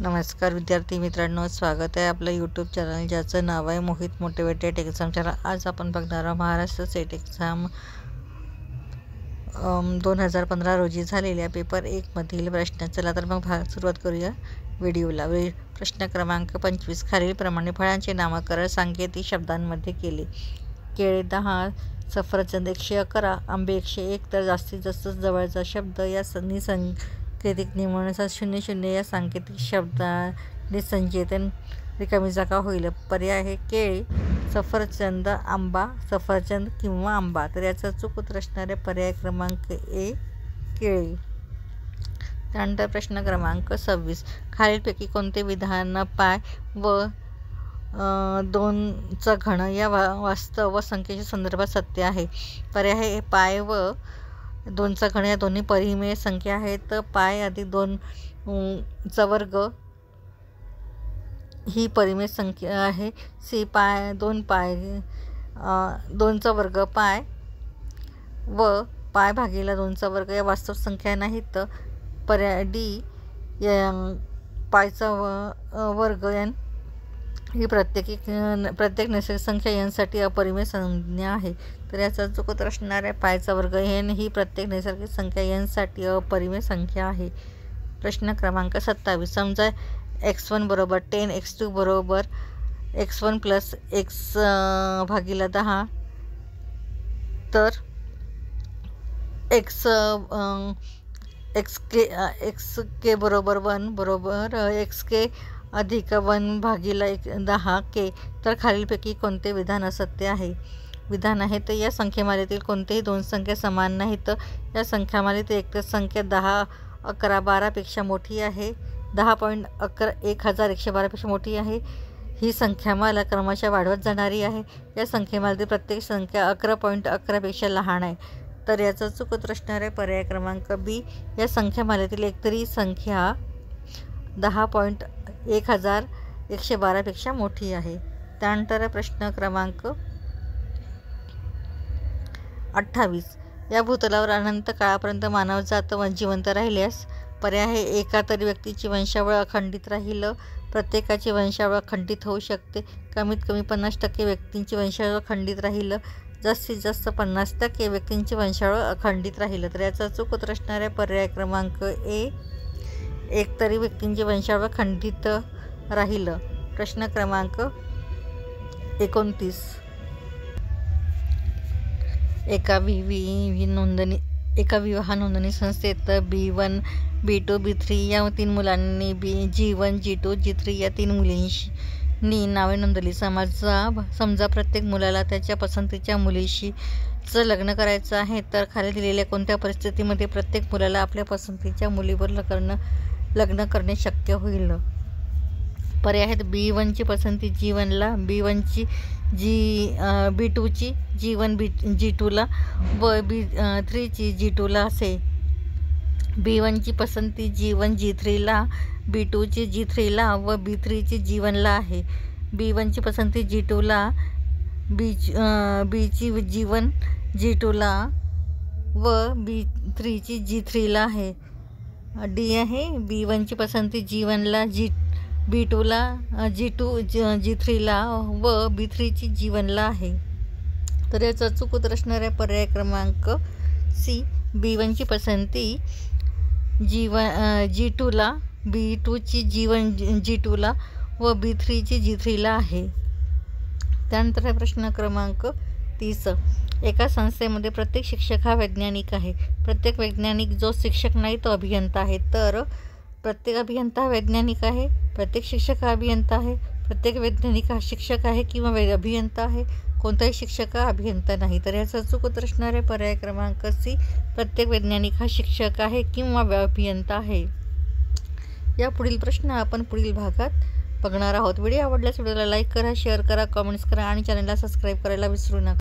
नमस्कार विद्यार्थी मित्रांनो, स्वागत आहे आपलं यूट्यूब चॅनल ज्याचं नाव आहे मोहित मोटिवेटेड एक्झाम चॅनल। आज आपण बघणार आहोत महाराष्ट्र स्टेट एक्झाम 2015 रोजी झालेल्या पेपर 1 मधील प्रश्न। चला तर मग सुरुवात करूया व्हिडिओला। प्रश्न क्रमांक 25 खालीलप्रमाणे फळांचे नामकरण सांकेतिक शब्दांमध्ये केले। केळे 10, सफरचंद 111, आंबे 101 तर जास्तीत जास्त जवळचा शब्द या सांकेतिक निवडण्याचा 00 या सांकेतिक शब्दाने संचेतन रिकामी जागा होईल। पर्याय आहे केळी, सफरचंद, आंबा, सफरचंद किंवा आंबा। तर याचा चूक उत्तर असणारे पर्याय क्रमांक ए केळी। त्यानंतर प्रश्न क्रमांक 26 खालीलपैकी कोणते विधान पाय व 2चा घन या वास्तव व संख्येच्या संदर्भात सत्य आहे। पर्याय आहे पाय व 2चा घन या दोन्ही परिमेय संख्या आहेत। तर पाय अधिक 2चा वर्ग ही परिमेय संख्या आहे। सी पाय 2चा वर्ग पाय व पाय भागिले 2चा वर्ग या वास्तव संख्या नाहीत। पर्याय डी पायचा वर्ग n ही प्रत्येक नैसर्गिक संख्या n साठी अपरिमेय संज्ञा आहे। तर याचा चूक उत्तर असणार आहे पायचा वर्ग n ही प्रत्येक नैसर्गिक संख्या n साठी अपरिमेय संख्या आहे। प्रश्न क्रमांक 27 समजा x1 बरोबर 10, x2 बरोबर x1 प्लस x भागिले 10 तर xk बरोबर 1 बरोबर xk अधिक 1 भागिले 10k। तर खालीलपैकी कोणते विधान असत्य आहे? विधान आहे तर या संख्यामालेतील कोणतेही दोन संख्या समान नाहीत। या संख्यामालेतील एकतर संख्या 10, 11, 12 पेक्षा मोठी आहे। 10.1112 पेक्षा मोठी आहे। ही संख्यामाला क्रमशः वाढवत जाणारी आहे। या संख्येमालेतील प्रत्येक संख्या 11.11 पेक्षा लहान आहे। तर याचा चूक उत्तर असणार आहे पर्याय क्रमांक बी। या संख्यामालेतील एकतरी संख्या 10.1112 पेक्षा मोठी आहे। त्यानंतर प्रश्न क्रमांक 28 या भूतलावर अनंत काळापर्यंत मानवजात जिवंत राहिल्यास पर्याय आहे एका तरी व्यक्तीची वंशावळ अखंडित राहील, प्रत्येकाची वंशावळ खंडित होऊ शकते, कमीत कमी 50% व्यक्तींची वंशावळ खंडित राहील, जास्तीत जास्त 50% व्यक्तींची वंशावळ अखंडित राहील। तर याचा चूक उत्तर असणार आहे पर्याय क्रमांक ए एक तरी व्यक्तींची वंशावळ खंडित राहील। प्रश्न क्रमांक 29 एका विवाह नोंदणी संस्थेत B1, B2, B3 या 3 मुलांनी G1, G2, G3 या 3 मुलींनी नावे नोंदवली। समजा प्रत्येक मुलाला त्याच्या पसंतीच्या मुलीशी लग्न करायचं आहे। तर खाली दिलेल्या कोणत्या परिस्थितीमध्ये प्रत्येक मुलाला आपल्या पसंतीच्या मुलीवर लग्न करणे शक्य होईल? पर्याय आहेत B1ची पसंती G1ला, B1ची B2ची G1 G2ला व B3ची G2ला असे। B1ची पसंती G1 G3ला, B2ची G3ला व B3ची G1ला आहे। B1ची पसंती G2ला, Bची G1 G2ला व B3ची G3ला आहे। डी आहे B1ची पसंती G1ला, B2ला G3ला व B3ची G1ला आहे। तर याचा चूक उत्तर असणार आहे पर्याय क्रमांक सी B1ची पसंती G2ला, B2ची G1 G2ला व B3ची G3ला आहे। त्यानंतर प्रश्न क्रमांक 30 एका संस्थेमध्ये प्रत्येक शिक्षक हा वैज्ञानिक आहे। प्रत्येक वैज्ञानिक जो शिक्षक नाही तो अभियंता आहे। तर प्रत्येक अभियंता हा वैज्ञानिक आहे, प्रत्येक शिक्षक हा अभियंता आहे, प्रत्येक वैज्ञानिक हा शिक्षक आहे किंवा अभियंता आहे, कोणताही शिक्षक हा अभियंता नाही। तर याचा चूक उत्तर असणार आहे पर्याय क्रमांक सी प्रत्येक वैज्ञानिक हा शिक्षक आहे किंवा अभियंता आहे। या पुढील प्रश्न आपण पुढील भागात बघणार आहोत। व्हिडिओ आवडल्यास व्हिडिओला लाईक करा, शेअर करा, कमेंट्स करा आणि चॅनलला सबस्क्राईब करायला विसरू नका।